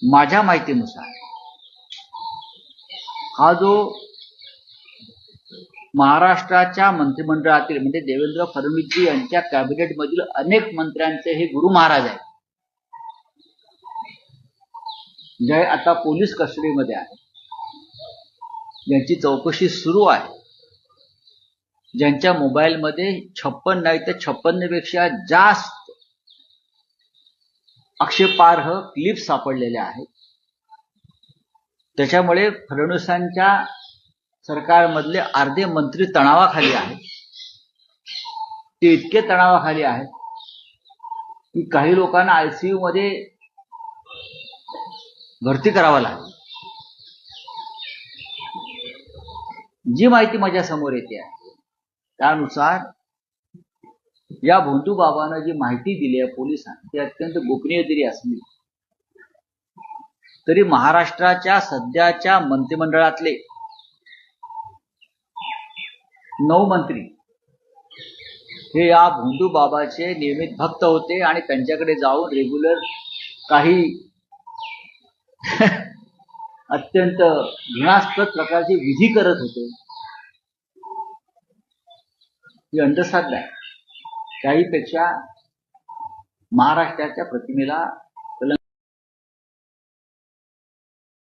माझ्या माहितीनुसार हा जो महाराष्ट्राच्या मंत्रिमंडळातील म्हणजे देवेंद्र फडणवीसजी यांच्या कॅबिनेट मधील अनेक मंत्र्यांचे हे गुरु महाराज आहेत, जे आता पोलीस कस्टडीमध्ये आहे, ज्यांची चौकशी सुरू आहे, ज्यांच्या मोबाईलमध्ये 56 नाही तर 56 पेक्षा जास्त आक्षेपार्ह क्लिप सापडलेल्या आहेत. त्याच्यामुळे फडणवीसांच्या सरकारमधले अर्धे मंत्री तणावाखाली आहेत. ते इतके तणावाखाली आहेत की काही लोकांना आयसीयू मध्ये भरती करावं लागेल. जी माहिती माझ्या समोर येते आहे त्यानुसार या भोंदू बाबांना जी माहिती दिली आहे पोलिसांनी ती अत्यंत गोपनीय जरी असली तरी महाराष्ट्राच्या सध्याच्या मंत्रिमंडळातले 9 मंत्री हे या भोंदू बाबाचे नियमित भक्त होते आणि त्यांच्याकडे जाऊन रेग्युलर काही अत्यंत घृणास्पद प्रकारचे विधी करत होते. ही अंधश्रद्धा आहे. त्याहीपेक्षा महाराष्ट्राच्या प्रतिमेला